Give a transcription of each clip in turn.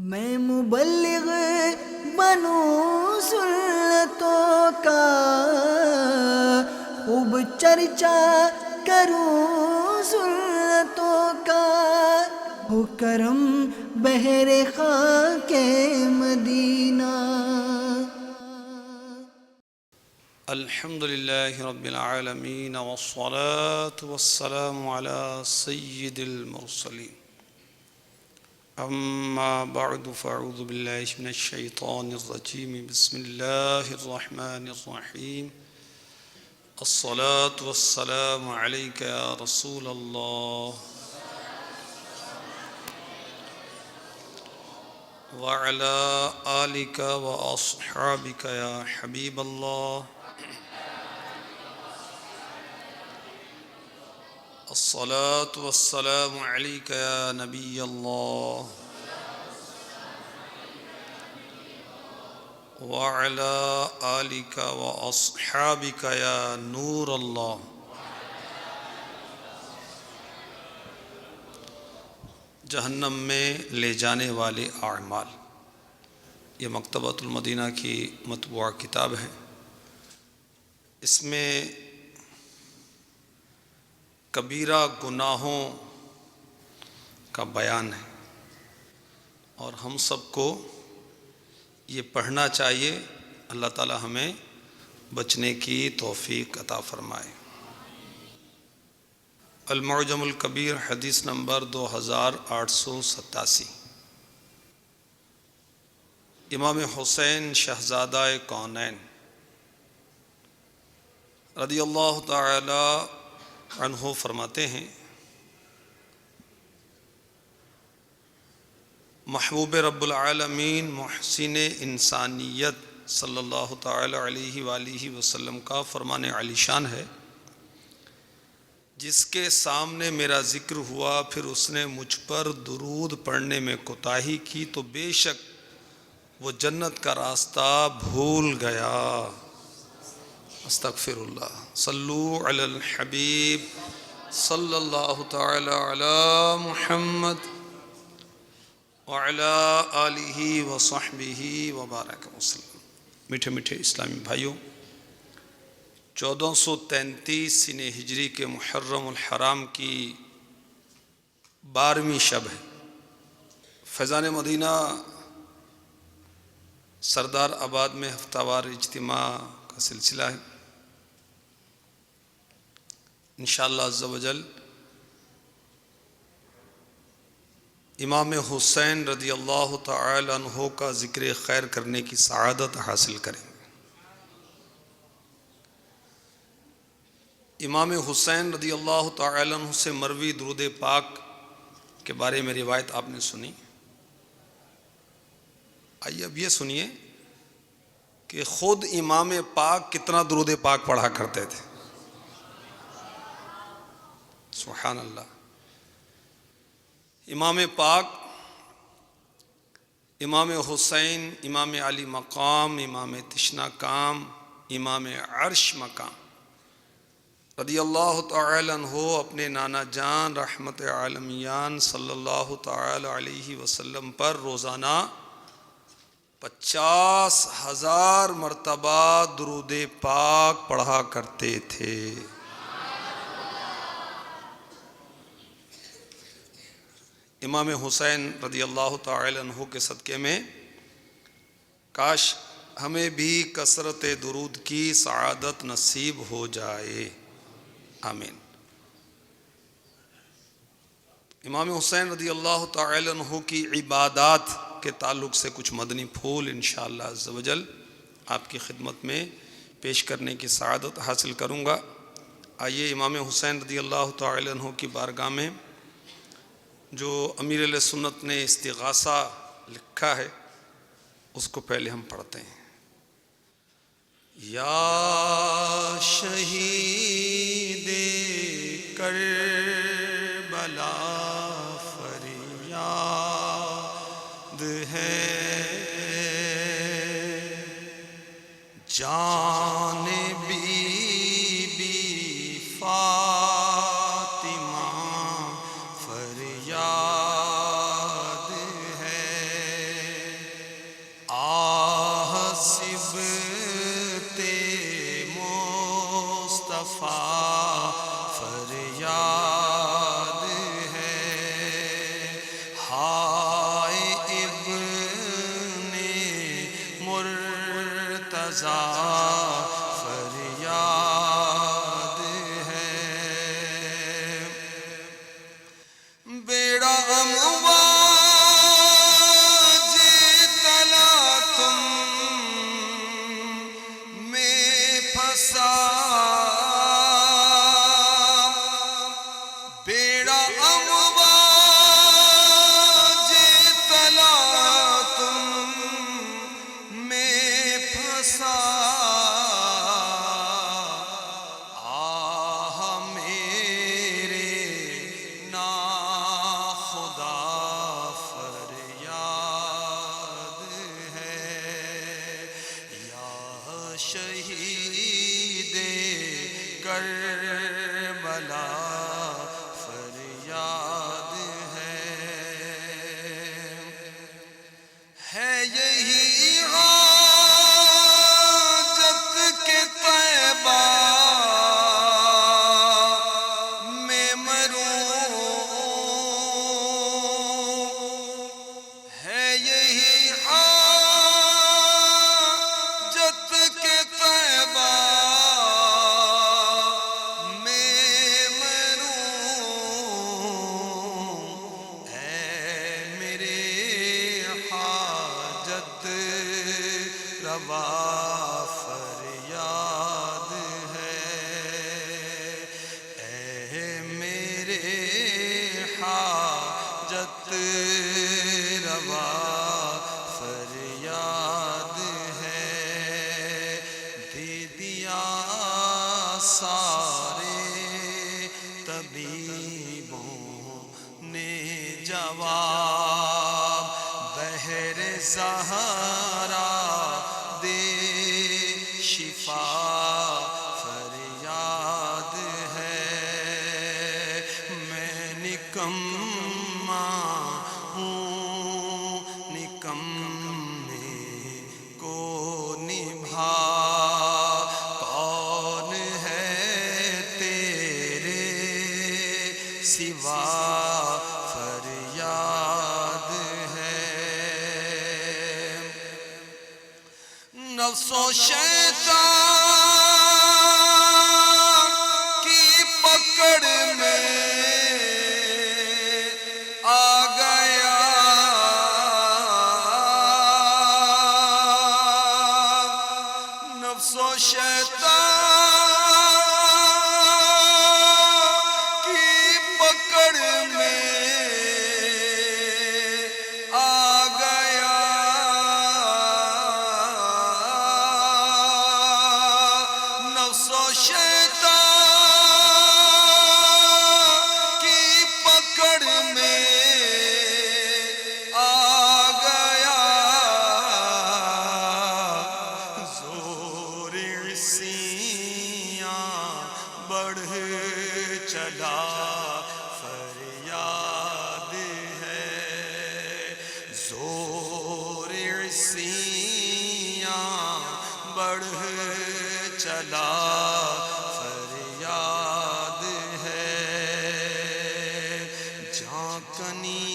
میں مبلغ بنوں سنتوں کا، خوب چرچا کروں سنتوں کا، ہو کرم بحر خاک مدینہ۔ الحمد للہ رب العالمین والصلاة والسلام علی سید المرسلین، اما بعد فاعوذ باللہ من الشیطان الرجیم، بسم اللہ الرحمن الرحیم، الصلاة والسلام علیک یا رسول اللہ وعلی آلک واصحابک یا حبیب اللہ، الصلاة والسلام علیک یا نبی اللہ وعلی آلک واصحابک یا نور اللہ۔ جہنم میں لے جانے والے اعمال، یہ مکتبۃ المدینہ کی مطبوعہ کتاب ہے۔ اس میں کبیرہ گناہوں کا بیان ہے، اور ہم سب کو یہ پڑھنا چاہیے۔ اللہ تعالی ہمیں بچنے کی توفیق عطا فرمائے۔ المعجم الکبیر، حدیث نمبر 2887۔ امام حسین شہزادہ کونین رضی اللہ تعالی عنہ فرماتے ہیں، محبوب رب العالمین محسن انسانیت صلی اللہ تعالی علیہ وآلہ وسلم کا فرمان علی شان ہے، جس کے سامنے میرا ذکر ہوا پھر اس نے مجھ پر درود پڑھنے میں کوتاہی کی تو بے شک وہ جنت کا راستہ بھول گیا۔ استغفر اللہ۔ صلو علی الحبیب صلی اللہ تعالی علی محمد وعلی آلہ وصحبہ وبارک وسلم۔ میٹھے میٹھے اسلامی بھائیوں، 1433 سنہ ہجری کے محرم الحرام کی 12ویں شب ہے۔ فیضان مدینہ سردار آباد میں ہفتہ وار اجتماع کا سلسلہ ہے۔ انشاءاللہ عز و جل امام حسین رضی اللہ تعالی عنہ کا ذکر خیر کرنے کی سعادت حاصل کریں۔ امام حسین رضی اللہ تعالی عنہ سے مروی درود پاک کے بارے میں روایت آپ نے سنی۔ آئیے اب یہ سنیے کہ خود امام پاک کتنا درود پاک پڑھا کرتے تھے۔ سبحان اللہ۔ امام پاک، امام حسین، امام علی مقام، امام تشنا کام، امام عرش مقام رضی اللہ تعالی عنہ اپنے نانا جان رحمت عالمیان صلی اللہ تعالی علیہ وسلم پر روزانہ 50,000 مرتبہ درود پاک پڑھا کرتے تھے۔ امام حسین رضی اللہ تعالی عنہ کے صدقے میں کاش ہمیں بھی کثرت درود کی سعادت نصیب ہو جائے، آمین۔ امام حسین رضی اللہ تعالی عنہ کی عبادات کے تعلق سے کچھ مدنی پھول انشاءاللہ عز و جل آپ کی خدمت میں پیش کرنے کی سعادت حاصل کروں گا۔ آئیے امام حسین رضی اللہ تعالی عنہ کی بارگاہ میں جو امیر علیہ سنت نے استغاثہ لکھا ہے اس کو پہلے ہم پڑھتے ہیں۔ یا شہید کربلا فریاد ہے، جان بی بی فاطمہ فریاد ہے، رضا فریاد ہے، بیڑا امواج تلا تم میں پھنسا، بیڑا امواج تلا تم میں پھنسا، آہ میرے ناخدا فریاد ہے، یا شہید کربلا فریاد ہے یہی حاجت کے طیبہ میں مروں، ہے یہی حاجت کے طیبہ میں مروں، اے میرے حاجت روا فریاد ہے، اے میرے حاجت روا فریاد ہے، دے دیا سارے طبیبوں نے جواب، بحر زہرا دے شفا فریاد ہے، میں نکما ہوں نکمے کو نبھا، کون ہے تیرے سوا فریاد ہے، نفس و شیطان کی پکڑ میں آ گیا، نفس و شیطان کی پکڑ میں آ گیا، نفس و شیطان کی پکڑ میں آ گیا، زور عصیاں بڑھ چلا فریاد ہے، زور عصیاں بڑھ چلا فریاد ہے، جھانکنی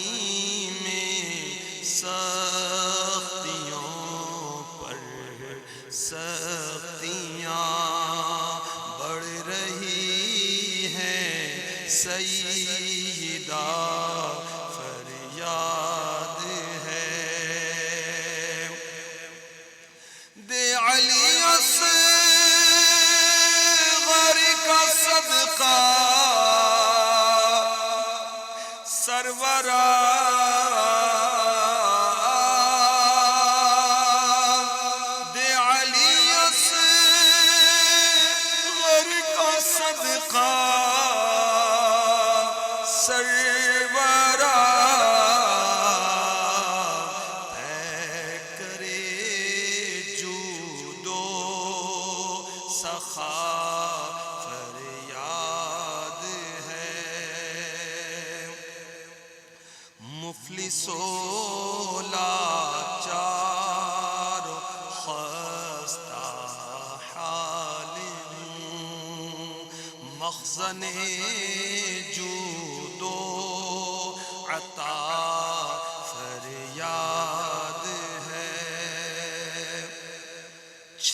میں سختیوں پر سختیاں بڑھ رہی ہیں، سیدہ فریاد ہے، دے علی اصغر کا صدقہ سرورا، دے علی اصغر کا صدقہ سرورا، اے کرے جود و سخا فریاد ہے، مفلس و لاچار و خستہ حال ہوں، مخزن جود و عطا فریاد ہے،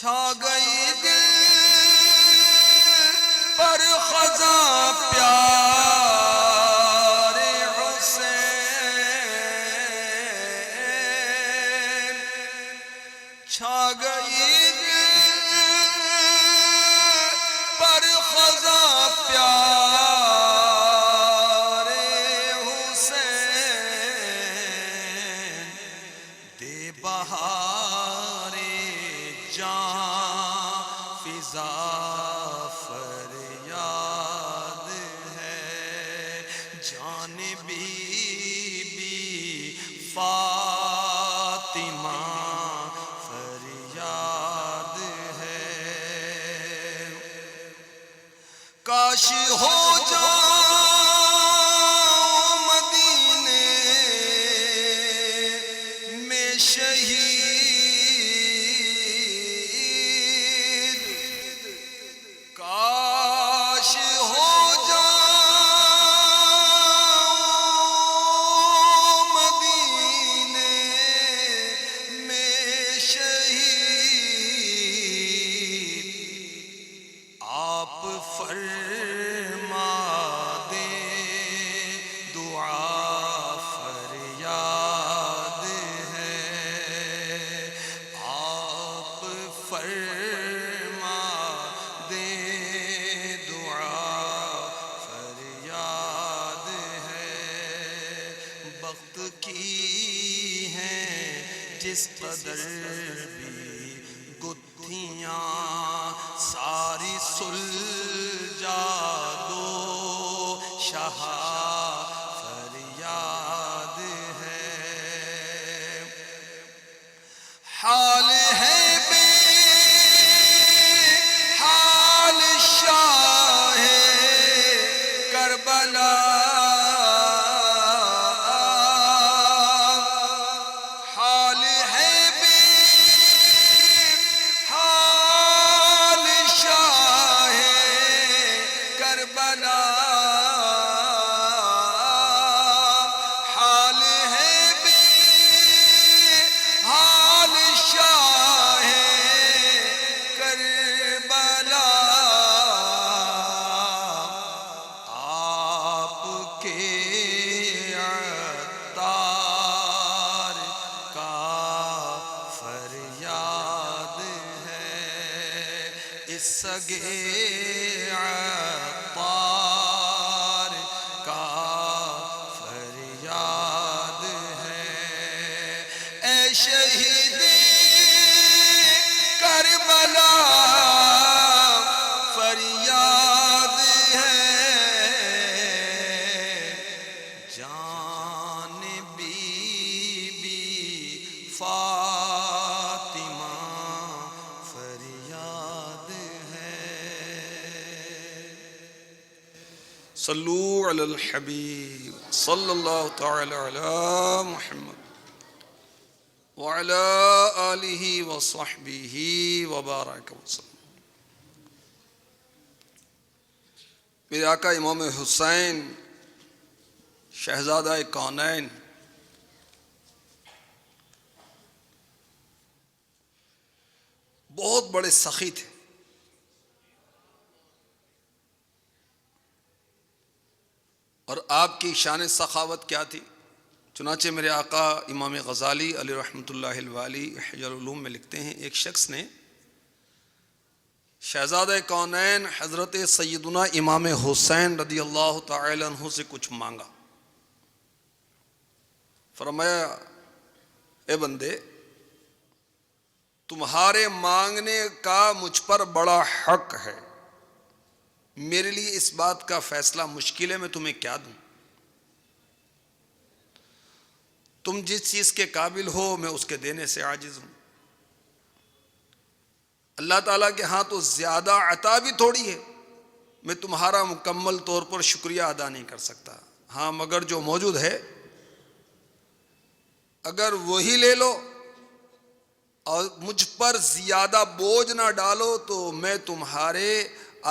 چھا گئی دل پر خزاں پیار حسین، چھا گئی دل پر خزاں پیار حسین، دے بہار جان فضا فریاد ہے، جان بی بی فاطمہ فریاد ہے، کاش ہو جاؤں مدینے میں شہید، کاش ہو جاؤں مدینے میں شہید، آپ فرما دیں دعا فریاد ہے، آپ فرما دیں دعا فریاد ہے، وقت کی ہیں جس قدر بھی گتھیاں ساری سلجھا دو شاہ فریاد ہے، حال ہے بے حال شاہ کربلا، حال ہے بے حال شاہ کربلا، حال ہے بے حال شاہ کربلا، آپ کے عطار کا فریاد ہے، اس سگے عطار کا فریاد ہے، اے شہید کربلا فریاد ہے، جان بی بی فاطمہ فریاد ہے، صلو علی الحبیب صلی اللہ تعالی علی محمد وعلی آلہ وصحبہ وبارک وسلم۔ میرے آقا امام حسین شہزادہ کونین بہت بڑے سخی تھے، اور آپ کی شان سخاوت کیا تھی؟ چنانچہ میرے آقا امام غزالی علیہ رحمۃ اللہ الوالی احیاء العلوم میں لکھتے ہیں، ایک شخص نے شہزادہ کونین حضرت سیدنا امام حسین رضی اللہ تعالی عنہ سے کچھ مانگا، فرمایا اے بندے، تمہارے مانگنے کا مجھ پر بڑا حق ہے، میرے لیے اس بات کا فیصلہ مشکل ہے، میں تمہیں کیا دوں؟ تم جس چیز کے قابل ہو میں اس کے دینے سے عاجز ہوں، اللہ تعالیٰ کے ہاں تو زیادہ عطا بھی تھوڑی ہے، میں تمہارا مکمل طور پر شکریہ ادا نہیں کر سکتا، ہاں مگر جو موجود ہے اگر وہی لے لو اور مجھ پر زیادہ بوجھ نہ ڈالو تو میں تمہارے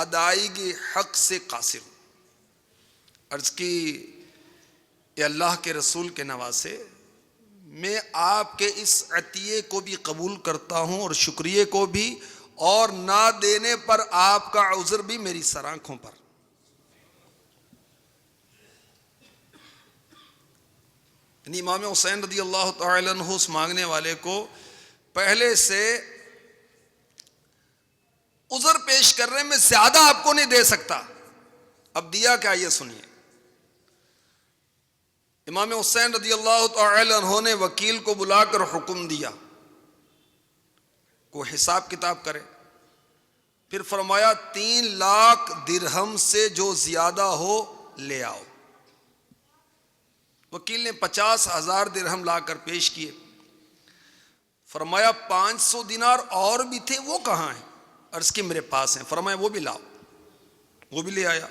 ادائیگی حق سے قاصر ہوں۔ عرض کی اے اللہ کے رسول کے نواسے، میں آپ کے اس عطیے کو بھی قبول کرتا ہوں اور شکریہ کو بھی، اور نہ دینے پر آپ کا عذر بھی میری سر آنکھوں پر. یعنی امام حسین رضی اللہ تعالی عنہ اس مانگنے والے کو پہلے سے عذر پیش کرنے میں زیادہ آپ کو نہیں دے سکتا. اب دیا کیا یہ سنیے. امام حسین رضی اللہ تعالی عنہ نے وکیل کو بلا کر حکم دیا کو حساب کتاب کرے. پھر فرمایا 3 لاکھ درہم سے جو زیادہ ہو لے آؤ. وکیل نے 50,000 درہم لا کر پیش کیے. فرمایا 500 دینار اور بھی تھے وہ کہاں ہیں؟ عرض کی میرے پاس ہیں. فرمایا وہ بھی لاؤ. وہ بھی لے آیا.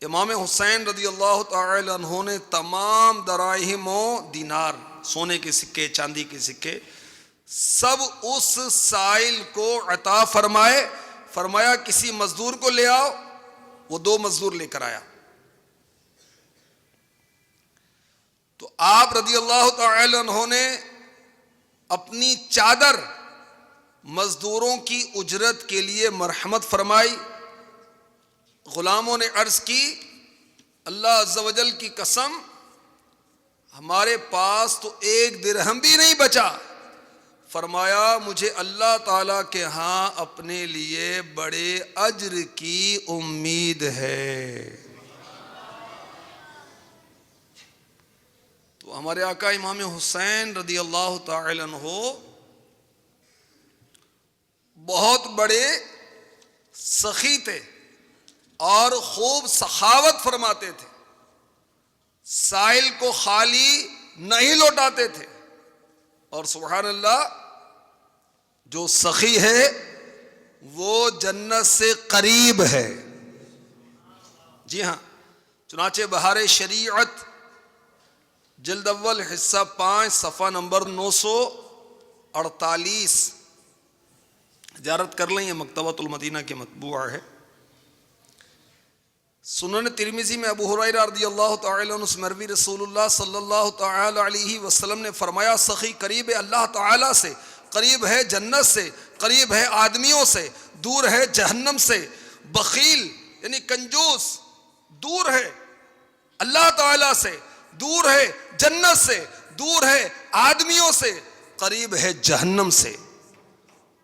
امام حسین رضی اللہ تعالی عنہ نے تمام دراہم و دینار، سونے کے سکے، چاندی کے سکے، سب اس سائل کو عطا فرمائے. فرمایا کسی مزدور کو لے آؤ. وہ 2 مزدور لے کر آیا. تو آپ رضی اللہ تعالی عنہ نے اپنی چادر مزدوروں کی اجرت کے لیے مرحمت فرمائی. غلاموں نے عرض کی اللہ عز و جل کی قسم ہمارے پاس تو 1 درہم بھی نہیں بچا. فرمایا مجھے اللہ تعالیٰ کے ہاں اپنے لیے بڑے اجر کی امید ہے. تو ہمارے آقا امام حسین رضی اللہ تعالی عنہ بہت بڑے سخی تھے اور خوب سخاوت فرماتے تھے. سائل کو خالی نہیں لوٹاتے تھے. اور سبحان اللہ جو سخی ہے وہ جنت سے قریب ہے. جی ہاں، چنانچہ بہار شریعت جلد اول حصہ 5 صفحہ نمبر 948 زیارت کر لیں. یہ مکتبۃ المدینہ کے مطبوعہ ہے. سنن ترمذی میں ابو ہریرہ رضی اللہ تعالی عنہ سے مروی رسول اللہ صلی اللہ تعالی علیہ وسلم نے فرمایا سخی قریب ہے اللہ تعالی سے، قریب ہے جنت سے، قریب ہے آدمیوں سے، دور ہے جہنم سے. بخیل یعنی کنجوس دور ہے اللہ تعالی سے، دور ہے جنت سے، دور ہے آدمیوں سے، قریب ہے جہنم سے.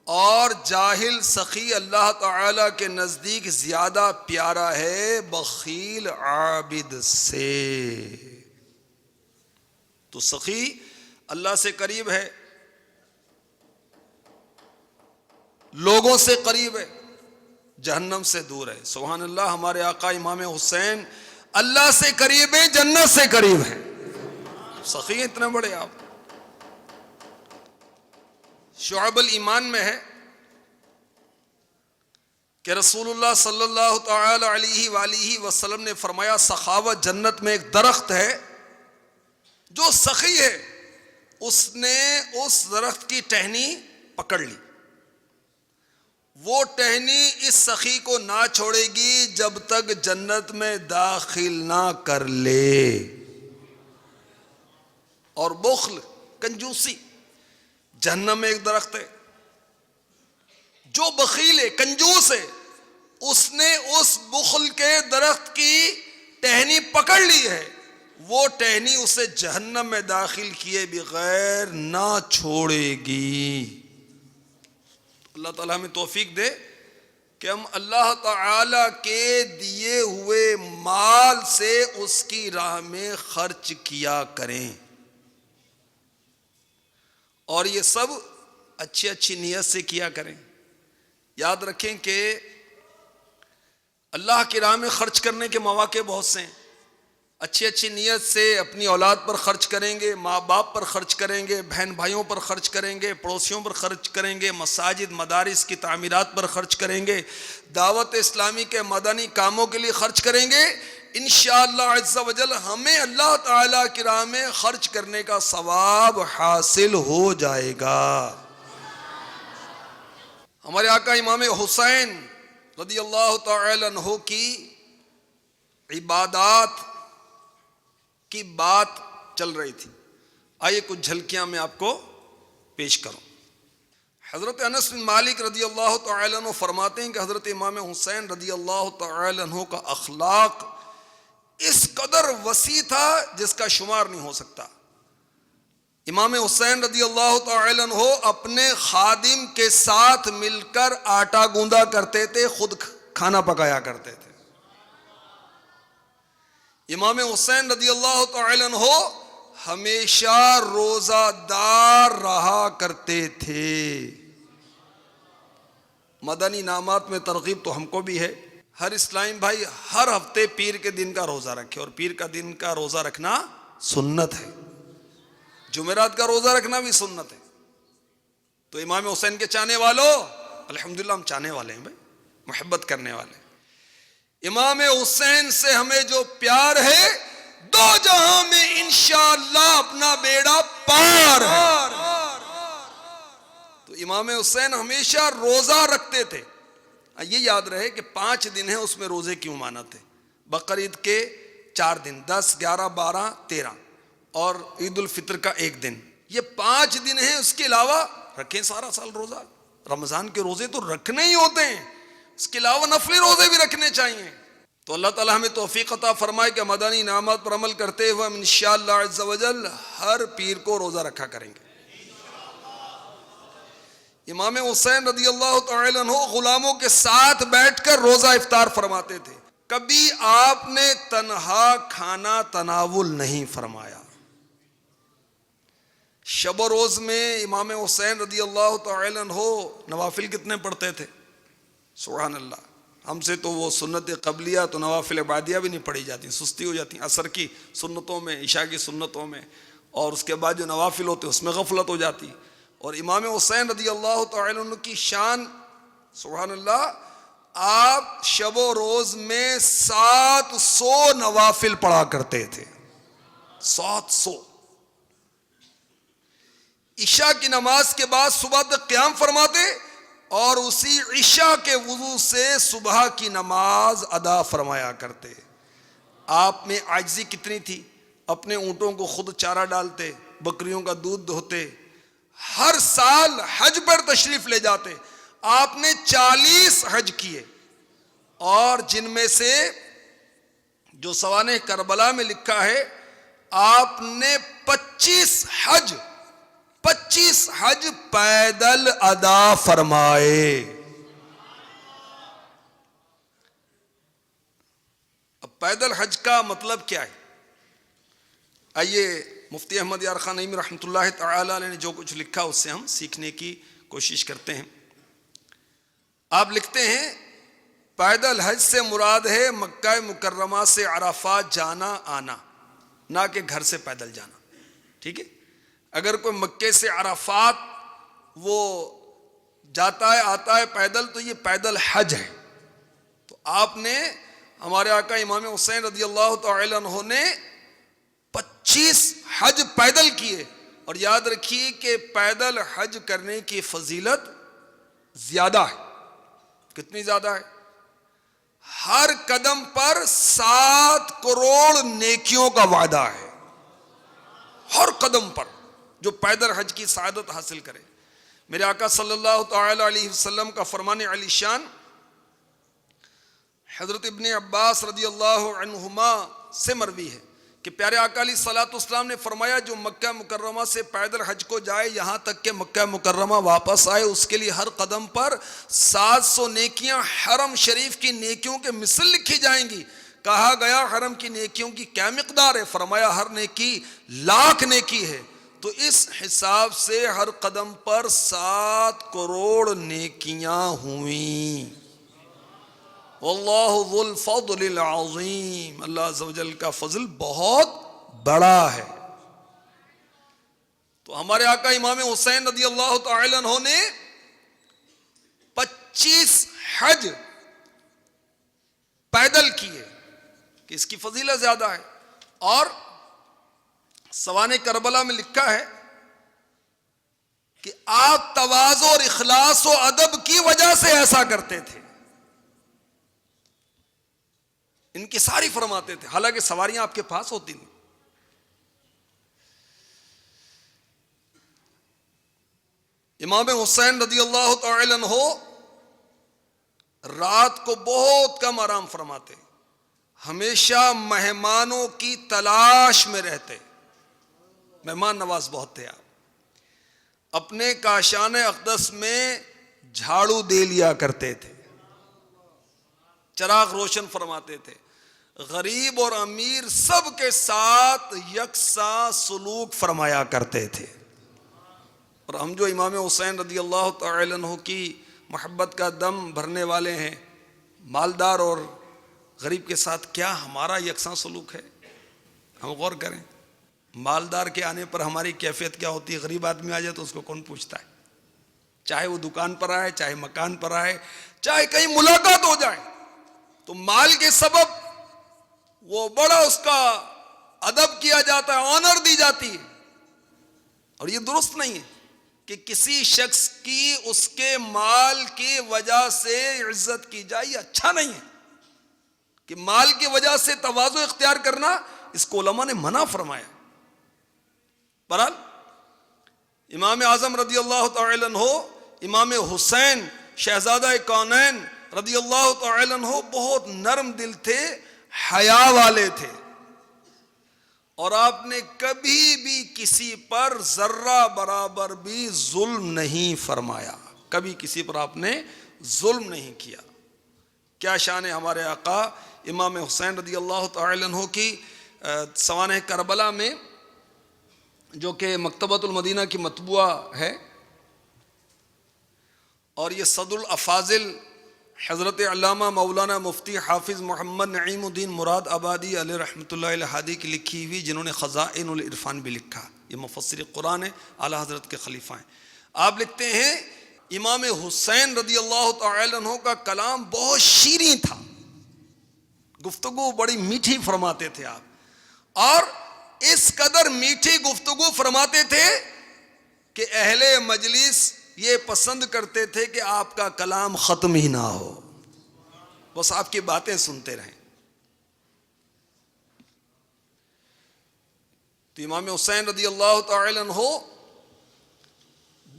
اور جاہل سخی اللہ تعالی کے نزدیک زیادہ پیارا ہے بخیل عابد سے. تو سخی اللہ سے قریب ہے، لوگوں سے قریب ہے، جہنم سے دور ہے. سبحان اللہ. ہمارے آقا امام حسین اللہ سے قریب ہیں، جنت سے قریب ہیں. سخی اتنے بڑے آپ. شعب الایمان میں ہے کہ رسول اللہ صلی اللہ تعالی علیہ وآلہ وسلم نے فرمایا سخاوت جنت میں ایک درخت ہے، جو سخی ہے اس نے اس درخت کی ٹہنی پکڑ لی. وہ ٹہنی اس سخی کو نہ چھوڑے گی جب تک جنت میں داخل نہ کر لے. اور بخل، کنجوسی، جہنم میں ایک درخت ہے. جو بخیل ہے، کنجوس ہے، اس نے اس بخل کے درخت کی ٹہنی پکڑ لی ہے. وہ ٹہنی اسے جہنم میں داخل کیے بغیر نہ چھوڑے گی. اللہ تعالیٰ ہمیں توفیق دے کہ ہم اللہ تعالی کے دیے ہوئے مال سے اس کی راہ میں خرچ کیا کریں. اور یہ سب اچھی اچھی نیت سے کیا کریں. یاد رکھیں کہ اللہ کی راہ میں خرچ کرنے کے مواقع بہت سے ہیں. اچھی اچھی نیت سے اپنی اولاد پر خرچ کریں گے، ماں باپ پر خرچ کریں گے، بہن بھائیوں پر خرچ کریں گے، پڑوسیوں پر خرچ کریں گے، مساجد مدارس کی تعمیرات پر خرچ کریں گے، دعوت اسلامی کے مدنی کاموں کے لیے خرچ کریں گے. انشاءاللہ عز و جل ہمیں اللہ تعالیٰ کی راہ میں خرچ کرنے کا ثواب حاصل ہو جائے گا. ہمارے آقا امام حسین رضی اللہ تعالی عنہ کی عبادات کی بات چل رہی تھی. آئیے کچھ جھلکیاں میں آپ کو پیش کروں. حضرت انس بن مالک رضی اللہ تعالی عنہ فرماتے ہیں کہ حضرت امام حسین رضی اللہ تعالی عنہ کا اخلاق اس قدر وسیع تھا جس کا شمار نہیں ہو سکتا. امام حسین رضی اللہ تعالی عنہ اپنے خادم کے ساتھ مل کر آٹا گوندا کرتے تھے، خود کھانا پکایا کرتے تھے. امام حسین رضی اللہ تعالی عنہ ہمیشہ روزہ دار رہا کرتے تھے. مدنی انعامات میں ترغیب تو ہم کو بھی ہے، ہر اسلام بھائی ہر ہفتے پیر کے دن کا روزہ رکھے، اور پیر کا دن کا روزہ رکھنا سنت ہے. جمعرات کا روزہ رکھنا بھی سنت ہے. تو امام حسین کے چاہنے والوں، الحمدللہ ہم چاہنے والے ہیں بھائی، محبت کرنے والے. امام حسین سے ہمیں جو پیار ہے، دو جہاں میں انشاءاللہ اپنا بیڑا پار ہے. تو امام حسین ہمیشہ روزہ رکھتے تھے. یہ یاد رہے کہ 5 دن ہیں، اس میں روزے کی ممانعت ہے. بقرعید کے 4 دن 10 11 12 13 اور عید الفطر کا 1 دن، یہ 5 دن ہیں. اس کے علاوہ رکھیں سارا سال روزہ. رمضان کے روزے تو رکھنے ہی ہوتے ہیں، اس کے علاوہ نفلی روزے بھی رکھنے چاہیے. تو اللہ تعالی ہمیں توفیق عطا فرمائے کہ مدنی انعامات پر عمل کرتے ہوئے ہم انشاءاللہ عز و جل ہر پیر کو روزہ رکھا کریں گے. امام حسین رضی اللہ تعالی عنہ غلاموں کے ساتھ بیٹھ کر روزہ افطار فرماتے تھے. کبھی آپ نے تنہا کھانا تناول نہیں فرمایا. شب و روز میں امام حسین رضی اللہ تعالی عنہ نوافل کتنے پڑھتے تھے؟ سبحان اللہ. ہم سے تو وہ سنت قبلیہ تو نوافل بعدیہ بھی نہیں پڑھی جاتی، سستی ہو جاتی. عصر کی سنتوں میں، عشاء کی سنتوں میں، اور اس کے بعد جو نوافل ہوتے اس میں غفلت ہو جاتی. اور امام حسین رضی اللہ تعالی عنہ کی شان، سبحان اللہ، آپ شب و روز میں 700 نوافل پڑھا کرتے تھے. 700. عشاء کی نماز کے بعد صبح تک قیام فرماتے، اور اسی عشاء کے وضو سے صبح کی نماز ادا فرمایا کرتے. آپ میں عاجزی کتنی تھی، اپنے اونٹوں کو خود چارہ ڈالتے، بکریوں کا دودھ دھوتے، ہر سال حج پر تشریف لے جاتے. آپ نے 40 حج کیے، اور جن میں سے جو سوانح کربلا میں لکھا ہے، آپ نے 25 حج پیدل ادا فرمائے. اب پیدل حج کا مطلب کیا ہے؟ آئیے مفتی احمد یار خان نعیمی رحمۃ اللہ تعالی علیہ نے جو کچھ لکھا اس سے ہم سیکھنے کی کوشش کرتے ہیں. آپ لکھتے ہیں پیدل حج سے مراد ہے مکہ مکرمہ سے عرفات جانا آنا، نہ کہ گھر سے پیدل جانا. ٹھیک ہے؟ اگر کوئی مکے سے عرفات وہ جاتا ہے آتا ہے پیدل تو یہ پیدل حج ہے. تو آپ نے، ہمارے آقا امام حسین رضی اللہ تعالی عنہ نے 25 حج پیدل کیے. اور یاد رکھیے کہ پیدل حج کرنے کی فضیلت زیادہ ہے. کتنی زیادہ ہے؟ ہر قدم پر 7 کروڑ نیکیوں کا وعدہ ہے. ہر قدم پر جو پیدل حج کی سعادت حاصل کرے. میرے آقا صلی اللہ تعالی علیہ وسلم کا فرمان علی شان حضرت ابن عباس رضی اللہ عنہما سے مروی ہے کہ پیارے آقا علیہ الصلوۃ والسلام نے فرمایا، جو مکہ مکرمہ سے پیدل حج کو جائے یہاں تک کہ مکہ مکرمہ واپس آئے، اس کے لیے ہر قدم پر 700 نیکیاں حرم شریف کی نیکیوں کے مثل لکھی جائیں گی. کہا گیا حرم کی نیکیوں کی کیا مقدار ہے؟ فرمایا ہر نیکی 1,00,000 نیکی ہے. تو اس حساب سے ہر قدم پر 7 کروڑ نیکیاں ہوئیں. واللہ ذو الفضل العظیم، اللہ عز و جل کا فضل بہت بڑا ہے. تو ہمارے آقا امام حسین رضی اللہ تعالی عنہ نے 25 حج پیدل کیے کہ اس کی فضیلت زیادہ ہے. اور سوانح کربلا میں لکھا ہے کہ آپ تواضع اور اخلاص و ادب کی وجہ سے ایسا کرتے تھے. ان کی ساری فرماتے تھے، حالانکہ سواریاں آپ کے پاس ہوتی تھیں. امام حسین رضی اللہ تعالی عنہ رات کو بہت کم آرام فرماتے، ہمیشہ مہمانوں کی تلاش میں رہتے، مہمان نواز بہت تھے آپ۔ اپنے کاشان اقدس میں جھاڑو دے لیا کرتے تھے، چراغ روشن فرماتے تھے، غریب اور امیر سب کے ساتھ یکساں سلوک فرمایا کرتے تھے۔ اور ہم جو امام حسین رضی اللہ تعالی عنہ کی محبت کا دم بھرنے والے ہیں، مالدار اور غریب کے ساتھ کیا ہمارا یکساں سلوک ہے؟ ہم غور کریں، مالدار کے آنے پر ہماری کیفیت کیا ہوتی ہے؟ غریب آدمی آ جائے تو اس کو کون پوچھتا ہے؟ چاہے وہ دکان پر آئے، چاہے مکان پر آئے، چاہے کہیں ملاقات ہو جائے، تو مال کے سبب وہ بڑا اس کا ادب کیا جاتا ہے، آنر دی جاتی ہے۔ اور یہ درست نہیں ہے کہ کسی شخص کی اس کے مال کی وجہ سے عزت کی جائے، یہ اچھا نہیں ہے کہ مال کی وجہ سے تواضع اختیار کرنا، اس کو علماء نے منع فرمایا۔ بہرحال امام اعظم رضی اللہ تعالی عنہ، امام حسین شہزادہ کونین رضی اللہ تعالی عنہ بہت نرم دل تھے، حیا والے تھے، اور آپ نے کبھی بھی کسی پر ذرہ برابر بھی ظلم نہیں فرمایا، کبھی کسی پر آپ نے ظلم نہیں کیا۔ کیا شان ہے ہمارے آقا امام حسین رضی اللہ تعالی عنہ کی سوانح کربلا میں، جو کہ مکتبۃ المدینہ کی مطبوعہ ہے، اور یہ صدر الافاضل حضرت علامہ مولانا مفتی حافظ محمد نعیم الدین مراد آبادی علیہ رحمۃ اللہ الہادی کی لکھی ہوئی، جنہوں نے خزائن العرفان بھی لکھا، یہ مفسر قرآن ہے، اعلیٰ حضرت کے خلیفہ ہیں۔ آپ لکھتے ہیں امام حسین رضی اللہ تعالی عنہ کا کلام بہت شیریں تھا، گفتگو بڑی میٹھی فرماتے تھے آپ، اور اس قدر میٹھی گفتگو فرماتے تھے کہ اہل مجلس یہ پسند کرتے تھے کہ آپ کا کلام ختم ہی نہ ہو، بس آپ کی باتیں سنتے رہیں۔ تو امام حسین رضی اللہ تعالی عنہ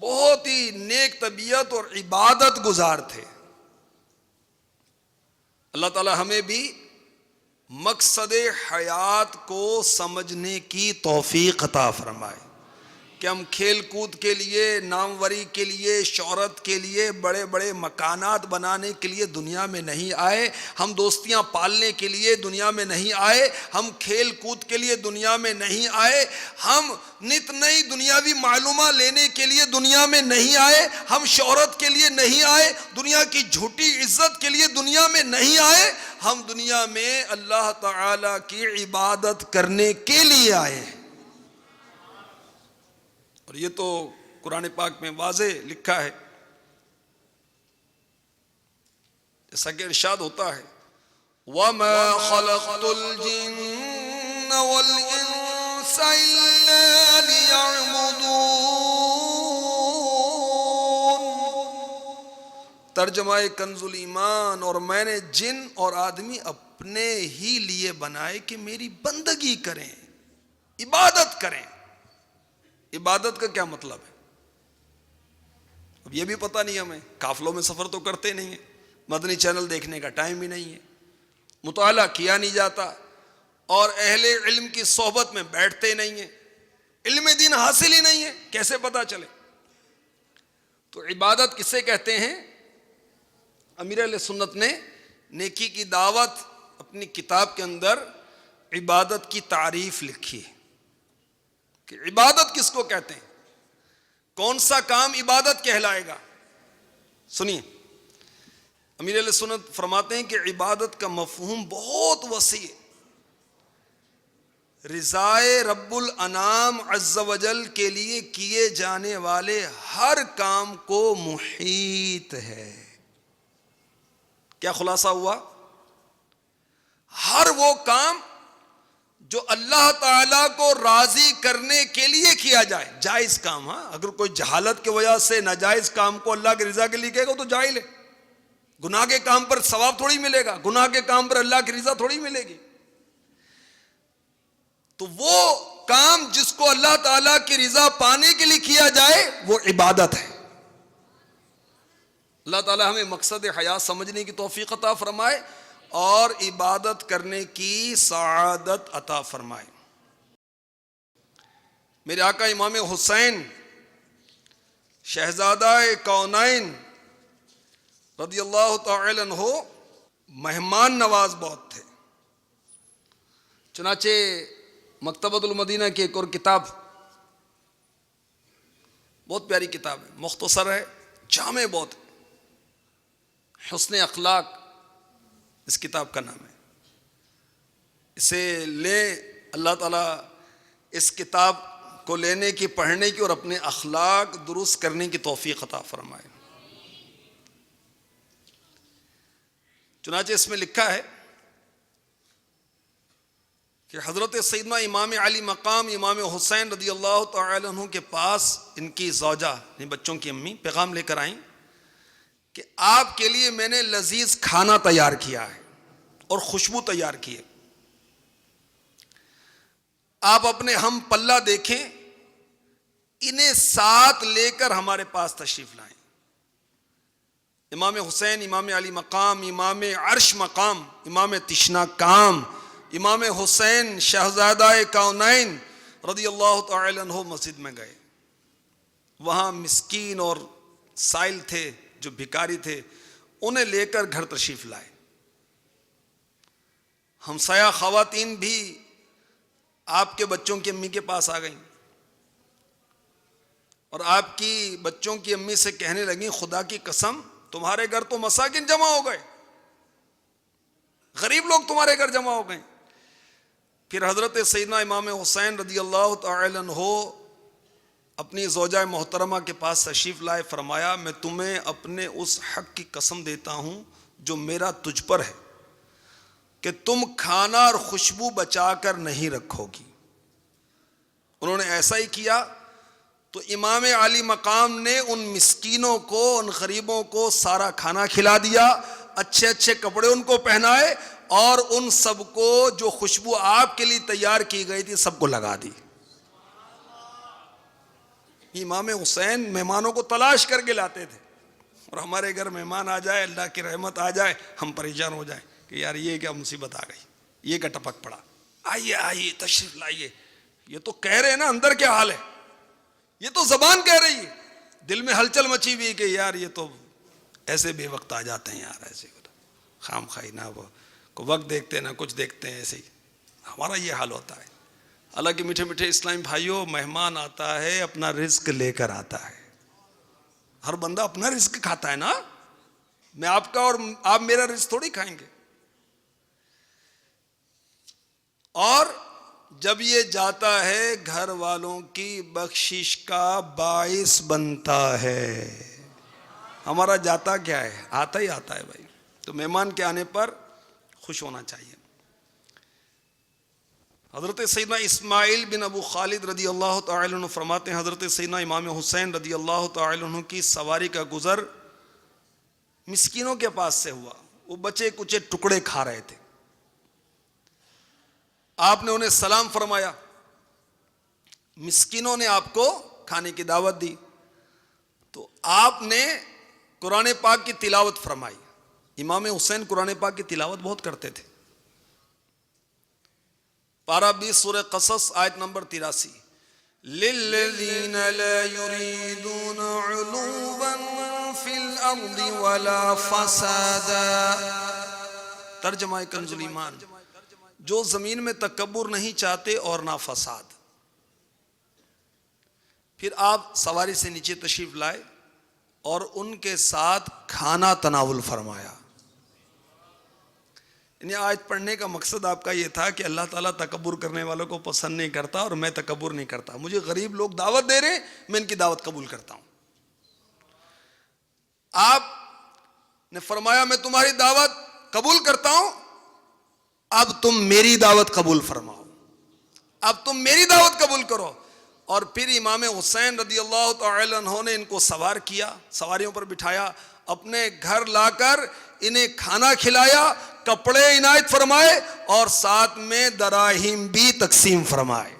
بہت ہی نیک طبیعت اور عبادت گزار تھے۔ اللہ تعالی ہمیں بھی مقصد حیات کو سمجھنے کی توفیق عطا فرمائے کہ ہم کھیل کود کے لیے، ناموری کے لیے، شہرت کے لیے، بڑے بڑے مکانات بنانے کے لیے دنیا میں نہیں آئے، ہم دوستیاں پالنے کے لیے دنیا میں نہیں آئے، ہم کھیل کود کے لیے دنیا میں نہیں آئے، ہم نت نئی دنیاوی معلومات لینے کے لیے دنیا میں نہیں آئے، ہم شہرت کے لیے نہیں آئے، دنیا کی جھوٹی عزت کے لیے دنیا میں نہیں آئے، ہم دنیا میں اللہ تعالی کی عبادت کرنے کے لیے آئے ہیں۔ اور یہ تو قرآن پاک میں واضح لکھا ہے، جیسا کہ ارشاد ہوتا ہے وَمَا خَلَقْتُ الْجِنَّ وَالْإِنسَ إِلَّا لِيَعْبُدُونَ۔ ترجمہ کنز الایمان، اور میں نے جن اور آدمی اپنے ہی لیے بنائے کہ میری بندگی کریں، عبادت کریں۔ عبادت کا کیا مطلب ہے؟ اب یہ بھی پتہ نہیں ہمیں، قافلوں میں سفر تو کرتے نہیں ہیں، مدنی چینل دیکھنے کا ٹائم بھی نہیں ہے، مطالعہ کیا نہیں جاتا، اور اہل علم کی صحبت میں بیٹھتے نہیں ہیں، علم دین حاصل ہی نہیں ہے، کیسے پتہ چلے؟ تو عبادت کسے کہتے ہیں؟ امیر اہل سنت نے نیکی کی دعوت اپنی کتاب کے اندر عبادت کی تعریف لکھی ہے کہ عبادت کس کو کہتے ہیں، کون سا کام عبادت کہلائے گا۔ سنیے، امیر اہل سنت فرماتے ہیں کہ عبادت کا مفہوم بہت وسیع ہے، رضائے رب الانام عز و جل کے لیے کیے جانے والے ہر کام کو محیط ہے۔ کیا خلاصہ ہوا؟ ہر وہ کام جو اللہ تعالیٰ کو راضی کرنے کے لیے کیا جائے، جائز کام، ہاں، اگر کوئی جہالت کی وجہ سے ناجائز کام کو اللہ کی رضا کے لیے کہے گا تو جاہل ہے، گناہ کے کام پر ثواب تھوڑی ملے گا، گناہ کے کام پر اللہ کی رضا تھوڑی ملے گی۔ تو وہ کام جس کو اللہ تعالیٰ کی رضا پانے کے لیے کیا جائے وہ عبادت ہے۔ اللہ تعالی ہمیں مقصد حیات سمجھنے کی توفیق عطا فرمائے اور عبادت کرنے کی سعادت عطا فرمائے۔ میرے آقا امام حسین شہزادہ کونین رضی اللہ تعالی عنہ مہمان نواز بہت تھے۔ چنانچہ مکتبۃ المدینہ کی ایک اور کتاب، بہت پیاری کتاب ہے، مختصر ہے، جامع بہت ہے، حسن اخلاق اس کتاب کا نام ہے۔ اسے لیں، اللہ تعالیٰ اس کتاب کو لینے کی، پڑھنے کی اور اپنے اخلاق درست کرنے کی توفیق عطا فرمائے۔ چنانچہ اس میں لکھا ہے کہ حضرت سیدنا امام علی مقام امام حسین رضی اللہ تعالی عنہ کے پاس ان کی زوجہ، یعنی بچوں کی امی، پیغام لے کر آئیں کہ آپ کے لیے میں نے لذیذ کھانا تیار کیا ہے اور خوشبو تیار کی ہے، آپ اپنے ہم پلہ دیکھیں، انہیں ساتھ لے کر ہمارے پاس تشریف لائیں۔ امام حسین، امام علی مقام، امام عرش مقام، امام تشنا کام، امام حسین شہزادہ کونین رضی اللہ تعالی عنہ مسجد میں گئے۔ وہاں مسکین اور سائل تھے، جو بھکاری تھے، انہیں لے کر گھر تشریف لائے۔ ہمسایہ خواتین بھی آپ کے بچوں کی امی کے پاس آ گئیں اور آپ کی بچوں کی امی سے کہنے لگیں، خدا کی قسم تمہارے گھر تو مساکین جمع ہو گئے، غریب لوگ تمہارے گھر جمع ہو گئے۔ پھر حضرت سیدنا امام حسین رضی اللہ تعالی عنہ اپنی زوجہ محترمہ کے پاس تشریف لائے، فرمایا میں تمہیں اپنے اس حق کی قسم دیتا ہوں جو میرا تجھ پر ہے کہ تم کھانا اور خوشبو بچا کر نہیں رکھو گی۔ انہوں نے ایسا ہی کیا تو امام علی مقام نے ان مسکینوں کو، ان غریبوں کو سارا کھانا کھلا دیا، اچھے اچھے کپڑے ان کو پہنائے اور ان سب کو جو خوشبو آپ کے لیے تیار کی گئی تھی سب کو لگا دی۔ امام حسین مہمانوں کو تلاش کر کے لاتے تھے، اور ہمارے گھر مہمان آ جائے، اللہ کی رحمت آ جائے، ہم پریشان ہو جائیں کہ یار یہ کیا مصیبت آ گئی، یہ کیا ٹپک پڑا، آئیے آئیے تشریف لائیے۔ یہ تو کہہ رہے ہیں نا اندر کیا حال ہے، یہ تو زبان کہہ رہی ہے، دل میں ہلچل مچی ہوئی کہ یار یہ تو ایسے بے وقت آ جاتے ہیں یار، ایسے خام خائی نہ وہ کو وقت دیکھتے نہ کچھ دیکھتے ہیں، ایسے ہی ہمارا یہ حال ہوتا ہے۔ حالانکہ میٹھے میٹھے اسلامی بھائیوں، مہمان آتا ہے اپنا رزق لے کر آتا ہے، ہر بندہ اپنا رزق کھاتا ہے نا، میں آپ کا اور آپ میرا رزق تھوڑی کھائیں گے۔ اور جب یہ جاتا ہے گھر والوں کی بخشش کا باعث بنتا ہے۔ ہمارا جاتا کیا ہے، آتا ہی آتا ہے بھائی، تو مہمان کے آنے پر خوش ہونا چاہیے۔ حضرت سیدنا اسماعیل بن ابو خالد رضی اللہ تعالی عنہ فرماتے ہیں، حضرت سیدنا امام حسین رضی اللہ تعالی عنہ کی سواری کا گزر مسکینوں کے پاس سے ہوا، وہ بچے کچے ٹکڑے کھا رہے تھے، آپ نے انہیں سلام فرمایا، مسکینوں نے آپ کو کھانے کی دعوت دی، تو آپ نے قرآن پاک کی تلاوت فرمائی۔ امام حسین قرآن پاک کی تلاوت بہت کرتے تھے۔ پارہ 20 سورہ قصص آیت نمبر 83، لِلَّذِينَ لَا يُرِيدُونَ عُلُوًّا فِي الْأَرْضِ وَلَا فَسَادًا، ترجمہ کنز الایمان، جو زمین میں تکبر نہیں چاہتے اور نہ فساد۔ پھر آپ سواری سے نیچے تشریف لائے اور ان کے ساتھ کھانا تناول فرمایا۔ یعنی آیت پڑھنے کا مقصد آپ کا یہ تھا کہ اللہ تعالیٰ تکبر کرنے والوں کو پسند نہیں کرتا اور میں تکبر نہیں کرتا، مجھے غریب لوگ دعوت دے رہے ہیں، میں ان کی دعوت قبول کرتا ہوں۔ آپ نے فرمایا میں تمہاری دعوت قبول کرتا ہوں، اب تم میری دعوت قبول فرماؤ، اب تم میری دعوت قبول کرو۔ اور پھر امام حسین رضی اللہ تعالی عنہ نے ان کو سوار کیا، سواریوں پر بٹھایا، اپنے گھر لا کر انہیں کھانا کھلایا، کپڑے عنایت فرمائے اور ساتھ میں دراہیم بھی تقسیم فرمائے۔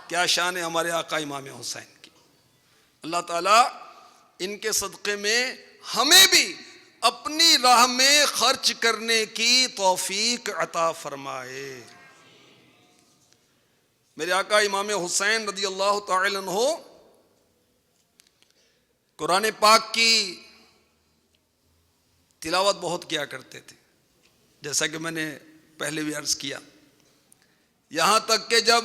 کیا شان ہے ہمارے آقا امام حسین کی۔ اللہ تعالیٰ ان کے صدقے میں ہمیں بھی اپنی راہ میں خرچ کرنے کی توفیق عطا فرمائے۔ میرے آقا امام حسین رضی اللہ تعالی عنہ قرآن پاک کی تلاوت بہت کیا کرتے تھے، جیسا کہ میں نے پہلے بھی عرض کیا، یہاں تک کہ جب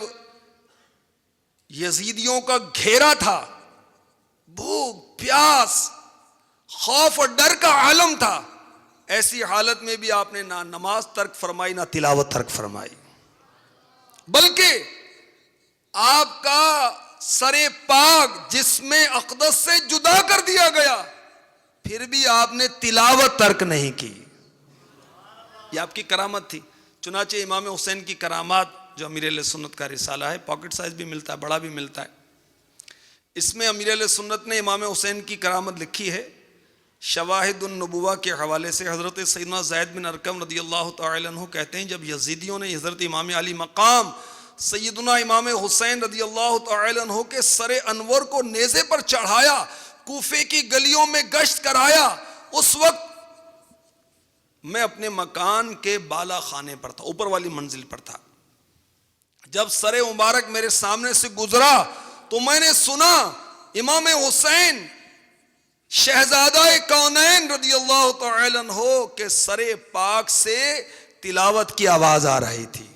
یزیدیوں کا گھیرا تھا، بھوک پیاس خوف اور ڈر کا عالم تھا، ایسی حالت میں بھی آپ نے نہ نماز ترک فرمائی نہ تلاوت ترک فرمائی، بلکہ آپ کا سر پاک جسم اقدس سے جدا کر دیا گیا، پھر بھی آپ نے تلاوت ترک نہیں کی۔ یہ آپ کی کرامت تھی۔ چنانچہ امام حسین کی کرامات جو امیر اہل سنت کا رسالہ ہے، پاکٹ سائز بھی ملتا ہے، بڑا بھی ملتا ہے، اس میں امیر اہل سنت نے امام حسین کی کرامت لکھی ہے۔ شواہد النبوہ کے حوالے سے حضرت سیدنا زید بن ارقم رضی اللہ تعالی عنہ کہتے ہیں، جب یزیدیوں نے حضرت امام علی مقام سیدنا امام حسین رضی اللہ تعالی عنہ کے سر انور کو نیزے پر چڑھایا، کوفے کی گلیوں میں گشت کرایا، اس وقت میں اپنے مکان کے بالا خانے پر تھا، اوپر والی منزل پر تھا۔ جب سر مبارک میرے سامنے سے گزرا تو میں نے سنا امام حسین شہزادہ کونین رضی اللہ تعالی عنہ کے سر پاک سے تلاوت کی آواز آ رہی تھی۔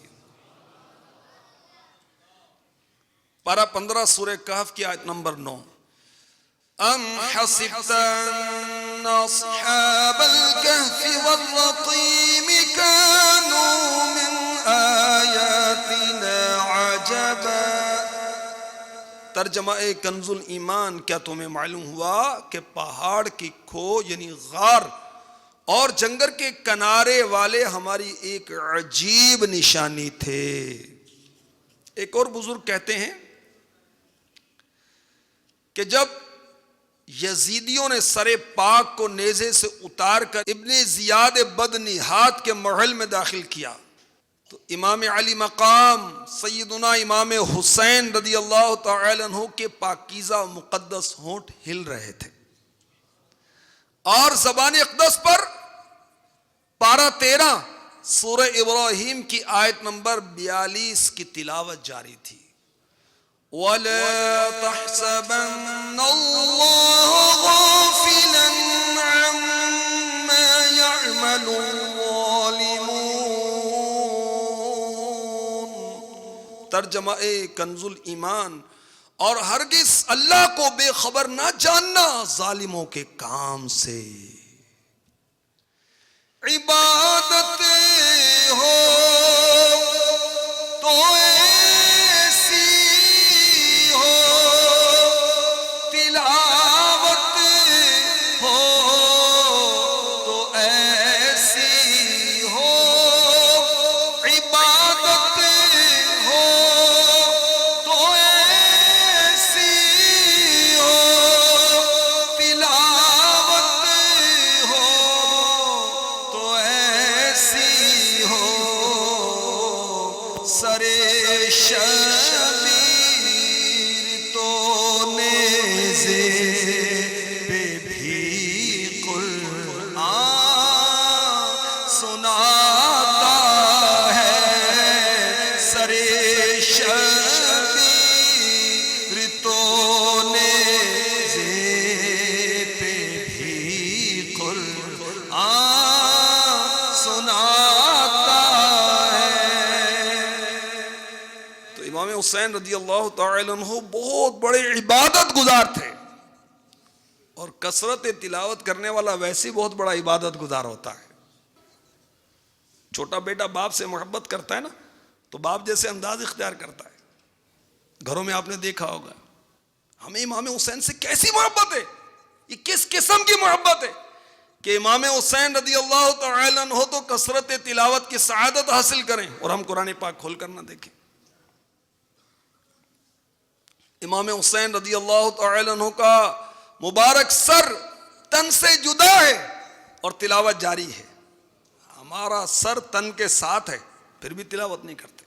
پارہ 15 سورہ کہف کی آیت نمبر 9، ام حسبت ان اصحاب الكهف والرقیم كانوا من آیاتنا عجبا۔ ترجمہ کنز الایمان، کیا تمہیں معلوم ہوا کہ پہاڑ کی کھو یعنی غار اور جنگل کے کنارے والے ہماری ایک عجیب نشانی تھے۔ ایک اور بزرگ کہتے ہیں کہ جب یزیدیوں نے سر پاک کو نیزے سے اتار کر ابن زیاد بدنہاد کے محل میں داخل کیا تو امام علی مقام سیدنا امام حسین رضی اللہ تعالی عنہ کے پاکیزہ و مقدس ہونٹ ہل رہے تھے، اور زبان اقدس پر پارہ 13 سورہ ابراہیم کی آیت نمبر 42 کی تلاوت جاری تھی۔ وَلَا تَحْسَبَنَّ اللَّهَ غَافِلًا عَمَّا يَعْمَلُ الظَّالِمُونَ۔ ترجمہ کنز الایمان، اور ہرگز اللہ کو بے خبر نہ جاننا ظالموں کے کام سے۔ عبادت ہو تو ایسی ہو، تلاوت ہو تو ایسی ہو، عبادت ہو تو ایسی ہو، تلاوت ہو تو ایسی ہو، سرے شبیر تو نیزے پہ بھی قرآن سناتا ہے، سرے شبیر تو نیزے پہ بھی قرآن سناتا ہے۔ تو امام حسین رضی اللہ تعالی عنہ بہت بڑے عبادت گزار تھے، اور کثرت تلاوت کرنے والا ویسے ہی بہت بڑا عبادت گزار ہوتا ہے۔ چھوٹا بیٹا باپ سے محبت کرتا ہے نا تو باپ جیسے انداز اختیار کرتا ہے۔ گھروں میں آپ نے دیکھا ہوگا ہمیں امام حسین سے کیسی محبت ہے، یہ کس قسم کی محبت ہے کہ امام حسین رضی اللہ تعالی عنہ تو کثرت تلاوت کی سعادت حاصل کریں اور ہم قرآن پاک کھول کر نہ دیکھیں۔ امام حسین رضی اللہ تعالی عنہ کا مبارک سر تن سے جدا ہے اور تلاوت جاری ہے، ہمارا سر تن کے ساتھ ہے پھر بھی تلاوت نہیں کرتے۔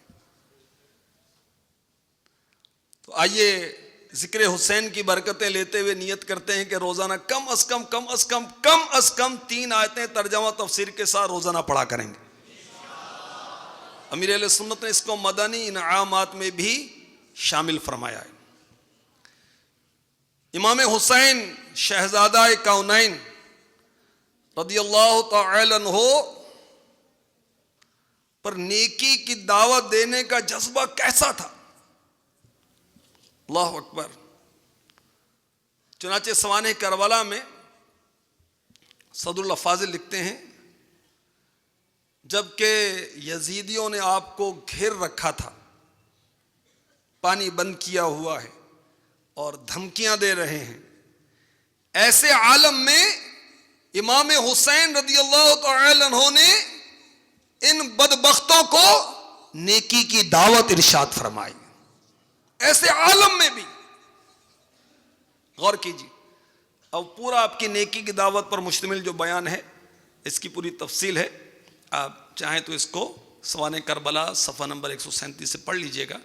تو آئیے ذکر حسین کی برکتیں لیتے ہوئے نیت کرتے ہیں کہ روزانہ کم از کم 3 آیتیں ترجمہ تفسیر کے ساتھ روزانہ پڑھا کریں گے۔ امیر اہل سنت نے اس کو مدنی انعامات میں بھی شامل فرمایا ہے۔ امام حسین شہزادہ کونین رضی اللہ تعالی عنہ پر نیکی کی دعوت دینے کا جذبہ کیسا تھا؟ اللہ اکبر۔ چنانچہ سوانح کربلا میں صدر اللہ فاضل لکھتے ہیں جبکہ یزیدیوں نے آپ کو گھیر رکھا تھا، پانی بند کیا ہوا ہے اور دھمکیاں دے رہے ہیں، ایسے عالم میں امام حسین رضی اللہ تعالی عنہ نے ان بدبختوں کو نیکی کی دعوت ارشاد فرمائی۔ ایسے عالم میں بھی غور کیجیے۔ اب پورا آپ کی نیکی کی دعوت پر مشتمل جو بیان ہے اس کی پوری تفصیل ہے، آپ چاہیں تو اس کو سوانح کربلا صفحہ نمبر 137 سے پڑھ لیجئے گا۔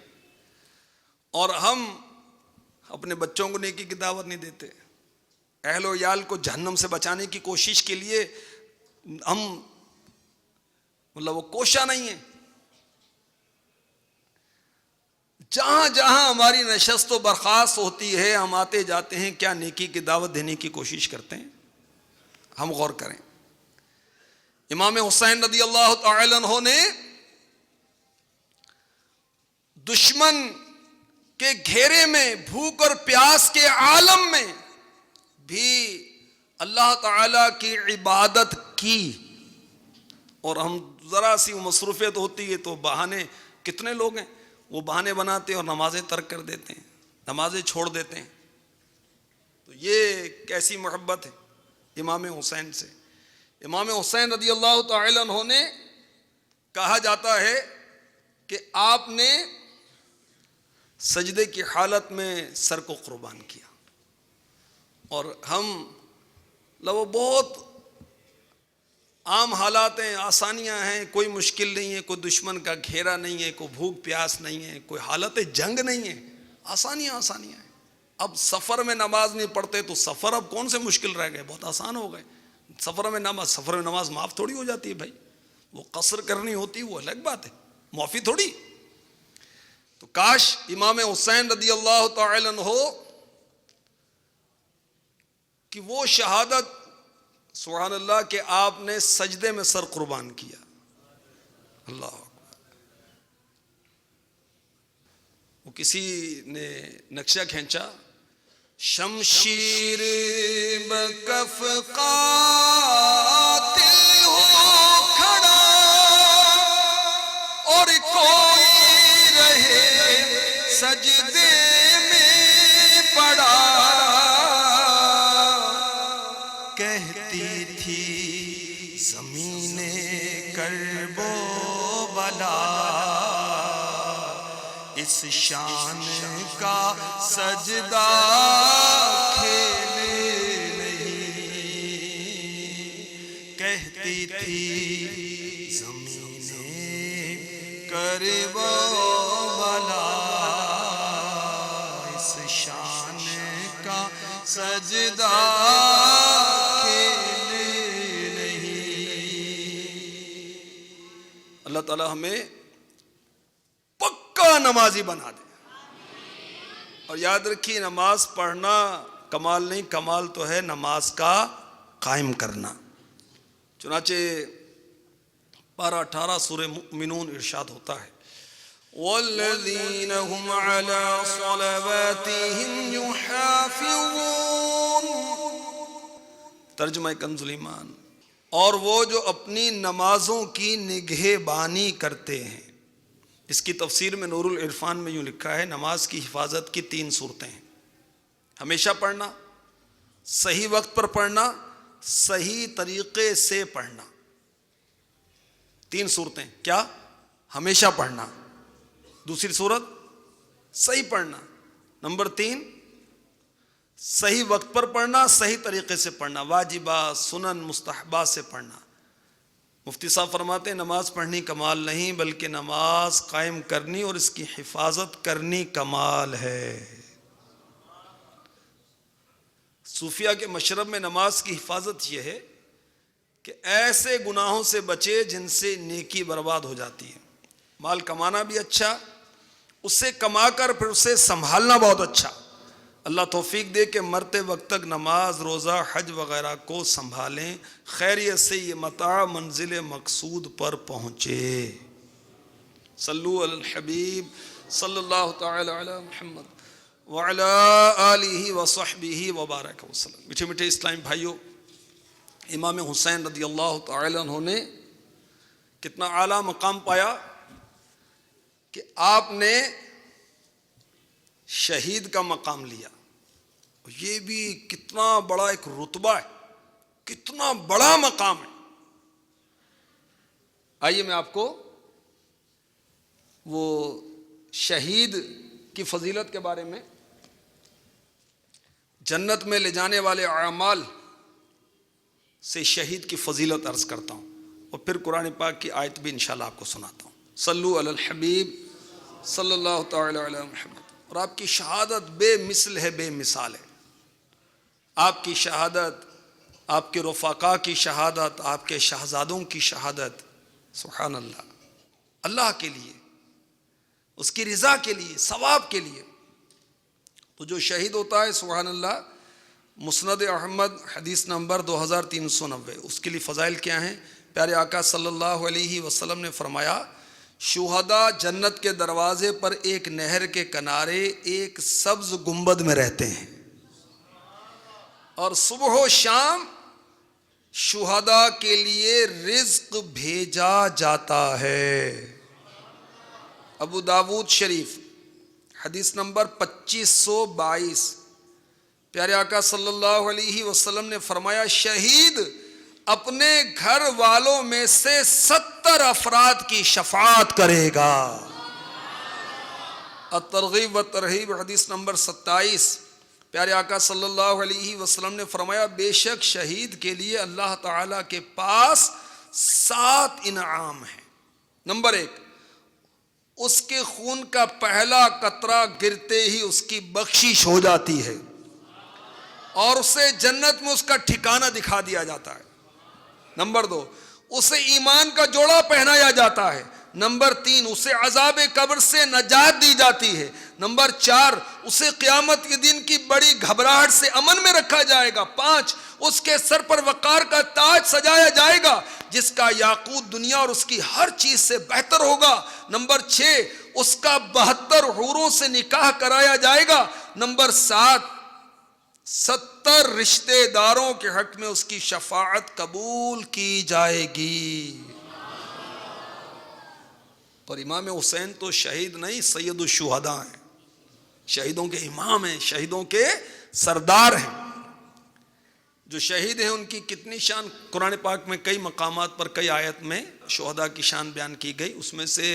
اور ہم اپنے بچوں کو نیکی کی دعوت نہیں دیتے، اہل و عیال کو جہنم سے بچانے کی کوشش کے لیے ہم وہ کوشاں نہیں ہیں۔ جہاں جہاں ہماری نشست و برخاست ہوتی ہے ہم آتے جاتے ہیں، کیا نیکی کی دعوت دینے کی کوشش کرتے ہیں؟ ہم غور کریں۔ امام حسین رضی اللہ تعالی عنہ نے دشمن کے گھیرے میں، بھوک اور پیاس کے عالم میں بھی اللہ تعالی کی عبادت کی۔ اور ہم ذرا سی مصروفیت ہوتی ہے تو بہانے، کتنے لوگ ہیں وہ بہانے بناتے ہیں اور نمازیں ترک کر دیتے ہیں، نمازیں چھوڑ دیتے ہیں۔ تو یہ کیسی محبت ہے امام حسین سے؟ امام حسین رضی اللہ تعالی عنہ نے، کہا جاتا ہے کہ آپ نے سجدے کی حالت میں سر کو قربان کیا، اور ہم لو بہت عام حالات ہیں، آسانیاں ہیں، کوئی مشکل نہیں ہے، کوئی دشمن کا گھیرا نہیں ہے، کوئی بھوک پیاس نہیں ہے، کوئی حالت جنگ نہیں ہے، آسانیاں ہیں۔ اب سفر میں نماز نہیں پڑھتے تو سفر اب کون سے مشکل رہ گئے، بہت آسان ہو گئے۔ سفر میں نماز معاف تھوڑی ہو جاتی ہے بھائی، وہ قصر کرنی ہوتی وہ الگ بات ہے، معافی تھوڑی۔ تو کاش امام حسین رضی اللہ تعالی عنہ کہ وہ شہادت، سبحان اللہ، کہ آپ نے سجدے میں سر قربان کیا۔ اللہ اکبر۔ وہ کسی نے نقشہ کھینچا، شمشیر بکف قاتل ہو کھڑا اور کوئی رہے سجدے میں پڑا، کہتی تھی زمین کرب و بلا، اس شان کا سجدہ کھیل نہیں، کہتی تھی زمین کرب و بلا، اس شان کا سجدہ کھیل نہیں۔ اللہ تعالی ہمیں پکا نمازی بنا دے۔ اور یاد رکھیے، نماز پڑھنا کمال نہیں، کمال تو ہے نماز کا قائم کرنا۔ چنانچہ پارہ 18 سورہ مؤمنون ارشاد ہوتا ہے، وَالَّذِينَ هُمْ عَلَىٰ صَلَوَاتِهِمْ يُحَافِظُونَ، ترجمہ کنز الایمان، اور وہ جو اپنی نمازوں کی نگہبانی کرتے ہیں۔ اس کی تفسیر میں نور العرفان میں یوں لکھا ہے، نماز کی حفاظت کی 3 صورتیں ہیں: ہمیشہ پڑھنا، صحیح وقت پر پڑھنا، صحیح طریقے سے پڑھنا۔ 3 صورتیں، کیا؟ ہمیشہ پڑھنا، دوسری صورت صحیح پڑھنا، نمبر 3 صحیح وقت پر پڑھنا، صحیح طریقے سے پڑھنا، واجبات، سنن، مستحبات سے پڑھنا۔ مفتی صاحب فرماتے ہیں نماز پڑھنی کمال نہیں بلکہ نماز قائم کرنی اور اس کی حفاظت کرنی کمال ہے۔ صوفیہ کے مشرب میں نماز کی حفاظت یہ ہے کہ ایسے گناہوں سے بچے جن سے نیکی برباد ہو جاتی ہے. مال کمانا بھی اچھا، اس سے کما کر پھر اسے سنبھالنا بہت اچھا. اللہ توفیق دے کہ مرتے وقت تک نماز، روزہ، حج وغیرہ کو سنبھالیں، خیریت سے یہ متاع منزل مقصود پر پہنچے. صلو علی الحبیب صلی اللہ تعالی علی محمد وعلی آلہ وصحبہ وبارک وسلم. میٹھے میٹھے اسلامی بھائیوں، امام حسین رضی اللہ تعالی عنہ نے کتنا اعلیٰ مقام پایا کہ آپ نے شہید کا مقام لیا. یہ بھی کتنا بڑا ایک رتبہ ہے، کتنا بڑا مقام ہے. آئیے میں آپ کو وہ شہید کی فضیلت کے بارے میں، جنت میں لے جانے والے اعمال سے شہید کی فضیلت عرض کرتا ہوں، اور پھر قرآن پاک کی آیت بھی انشاءاللہ آپ کو سناتا ہوں. صلو علی الحبیب صلی اللہ تعالی علی محمد. اور آپ کی شہادت بے مثل ہے، بے مثال ہے. آپ کی شہادت، آپ کے رفقا کی شہادت، آپ کے شہزادوں کی شہادت، سبحان اللہ، اللہ کے لیے، اس کی رضا کے لیے، ثواب کے لیے. تو جو شہید ہوتا ہے سبحان اللہ، مسند احمد حدیث نمبر 2390، اس کے لیے فضائل کیا ہیں؟ پیارے آقا صلی اللہ علیہ وسلم نے فرمایا، شہداء جنت کے دروازے پر ایک نہر کے کنارے ایک سبز گنبد میں رہتے ہیں، اور صبح و شام شہداء کے لیے رزق بھیجا جاتا ہے. ابو داود شریف حدیث نمبر 2522، پیارے آقا صلی اللہ علیہ وسلم نے فرمایا، شہید اپنے گھر والوں میں سے 70 افراد کی شفاعت کرے گا. الترغیب و ترہیب حدیث نمبر 27، پیارے آقا صلی اللہ علیہ وسلم نے فرمایا، بے شک شہید کے لیے اللہ تعالیٰ کے پاس 7 انعام ہیں. نمبر 1، اس کے خون کا پہلا قطرہ گرتے ہی اس کی بخشش ہو جاتی ہے، اور اسے جنت میں اس کا ٹھکانہ دکھا دیا جاتا ہے. نمبر 2، اسے ایمان کا جوڑا پہنایا جاتا ہے. نمبر 3، اسے عذاب قبر سے نجات دی جاتی ہے. نمبر 4، اسے قیامت کے دن کی بڑی گھبراہٹ سے امن میں رکھا جائے گا. 5، اس کے سر پر وقار کا تاج سجایا جائے گا جس کا یاقوت دنیا اور اس کی ہر چیز سے بہتر ہوگا. نمبر 6، اس کا 72 حوروں سے نکاح کرایا جائے گا. نمبر 7، 70 رشتے داروں کے حق میں اس کی شفاعت قبول کی جائے گی. اور امام حسین تو شہید نہیں، سید الشہداء ہیں، شہیدوں کے امام ہیں، شہیدوں کے سردار ہیں. جو شہید ہیں ان کی کتنی شان قرآن پاک میں کئی مقامات پر کئی آیت میں شہداء کی شان بیان کی گئی. اس میں سے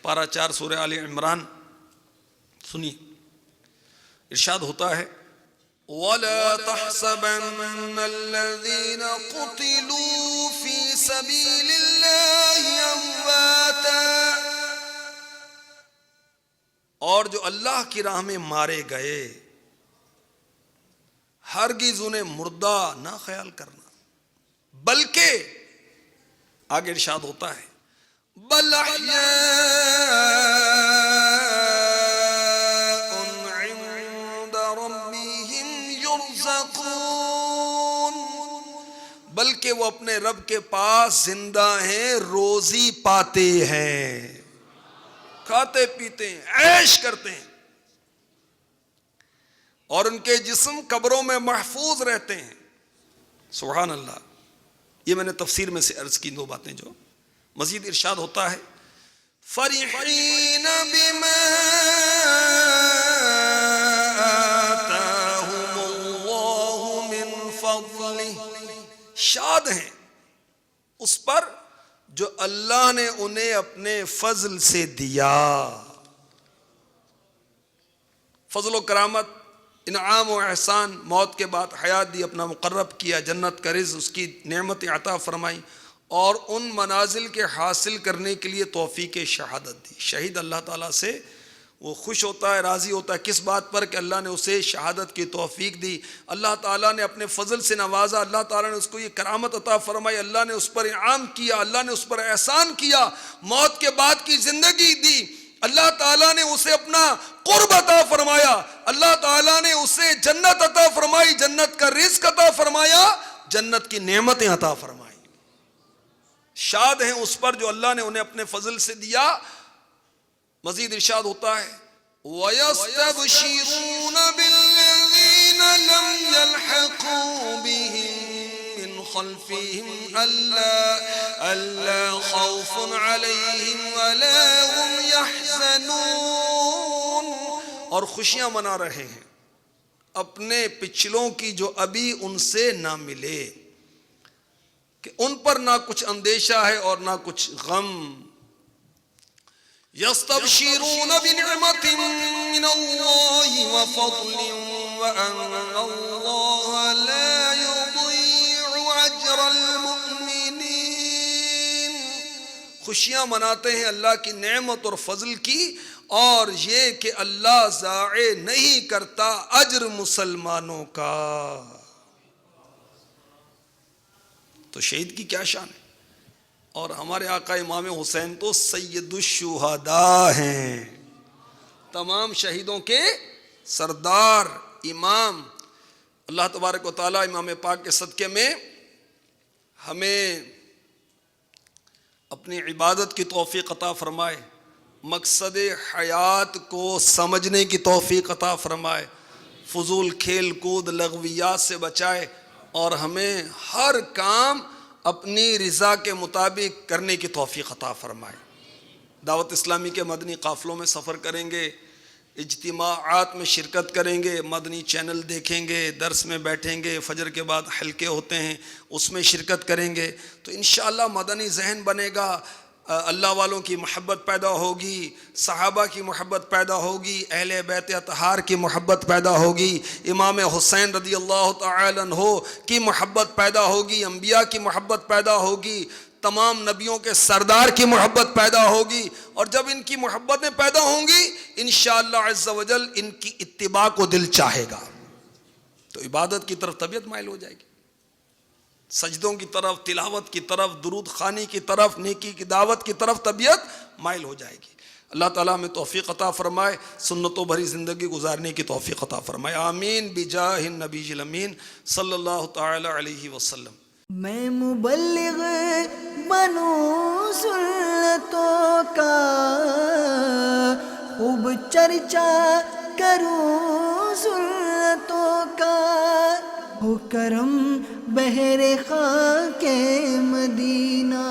پارہ 4 سورہ آل عمران سنیے، ارشاد ہوتا ہے، وَلَا تَحْسَبَنَّ الَّذِينَ قُتِلُوا فِي سَبِيلِ اللَّهِ أَمْوَاتًا، اور جو اللہ کی راہ میں مارے گئے ہرگز انہیں مردہ نہ خیال کرنا، بلکہ آگے ارشاد ہوتا ہے، بل احیاء عند ربهم يرزقون، بلکہ وہ اپنے رب کے پاس زندہ ہیں، روزی پاتے ہیں، کھاتے پیتے ہیں، عیش کرتے ہیں، اور ان کے جسم قبروں میں محفوظ رہتے ہیں. سبحان اللہ. یہ میں نے تفسیر میں سے عرض کی 2 باتیں. جو مزید ارشاد ہوتا ہے، فرحین بما آتاہم اللہ من فضلہ، شاد ہیں اس پر جو اللہ نے انہیں اپنے فضل سے دیا. فضل و کرامت، انعام و احسان، موت کے بعد حیات دی، اپنا مقرب کیا، جنت کا رزق، اس کی نعمت عطا فرمائی، اور ان منازل کے حاصل کرنے کے لیے توفیق شہادت دی. شہید اللہ تعالیٰ سے وہ خوش ہوتا ہے، راضی ہوتا ہے کس بات پر کہ اللہ نے اسے شہادت کی توفیق دی، اللہ تعالیٰ نے اپنے فضل سے نوازا، اللہ تعالیٰ نے اس کو یہ کرامت عطا فرمائی، اللہ نے اس پر انعام کیا، اللہ نے اس پر احسان کیا، موت کے بعد کی زندگی دی، اللہ تعالیٰ نے اسے اپنا قرب عطا فرمایا، اللہ تعالیٰ نے اسے جنت عطا فرمائی، جنت کا رزق عطا فرمایا، جنت کی نعمتیں عطا فرمائی۔ شاد ہیں اس پر جو اللہ نے انہیں اپنے فضل سے دیا۔ مزید ارشاد ہوتا ہے وَيَسْتَبْشِرُونَ بِالَّذِينَ لَمْ يَلْحَقُوا بِهِم مِّنْ خَلْفِهِمْ أَلَّا خَوْفٌ عَلَيْهِمْ وَلَا هُمْ يَحْزَنُونَ، اور خوشیاں منا رہے ہیں اپنے پچھلوں کی جو ابھی ان سے نہ ملے، کہ ان پر نہ کچھ اندیشہ ہے اور نہ کچھ غم۔ یستبشرون بنعمت من اللہ وفضل وان اللہ لا یضیع اجر المؤمنین، خوشیاں مناتے ہیں اللہ کی نعمت اور فضل کی، اور یہ کہ اللہ ضائع نہیں کرتا اجر مسلمانوں کا۔ تو شہید کی کیا شان ہے، اور ہمارے آقا امام حسین تو سید الشہداء ہیں، تمام شہیدوں کے سردار امام۔ اللہ تبارک و تعالی امام پاک کے صدقے میں ہمیں اپنی عبادت کی توفیق عطا فرمائے، مقصد حیات کو سمجھنے کی توفیق عطا فرمائے، فضول کھیل کود لغویات سے بچائے، اور ہمیں ہر کام اپنی رضا کے مطابق کرنے کی توفیق عطا فرمائے۔ دعوت اسلامی کے مدنی قافلوں میں سفر کریں گے، اجتماعات میں شرکت کریں گے، مدنی چینل دیکھیں گے، درس میں بیٹھیں گے، فجر کے بعد حلقے ہوتے ہیں اس میں شرکت کریں گے، تو انشاءاللہ مدنی ذہن بنے گا، اللہ والوں کی محبت پیدا ہوگی، صحابہ کی محبت پیدا ہوگی، اہل بیت اطہار کی محبت پیدا ہوگی، امام حسین رضی اللہ تعالی عنہ کی محبت پیدا ہوگی، انبیاء کی محبت پیدا ہوگی، تمام نبیوں کے سردار کی محبت پیدا ہوگی، اور جب ان کی محبتیں پیدا ہوں گی انشاءاللہ عز و جل ان کی اتباع کو دل چاہے گا، تو عبادت کی طرف طبیعت مائل ہو جائے گی، سجدوں کی طرف، تلاوت کی طرف، درود خوانی کی طرف، نیکی کی دعوت کی طرف طبیعت مائل ہو جائے گی۔ اللہ تعالیٰ ہمیں توفیق عطا فرمائے، سنتوں بھری زندگی گزارنے کی توفیق عطا فرمائے، آمین بجاہ النبی الامین صلی اللہ تعالی علیہ وسلم۔ میں مبلغ بنوں سنتوں کا، خوب چرچا کروں سنتوں کا، ہو کرم بہر خاک مدینہ۔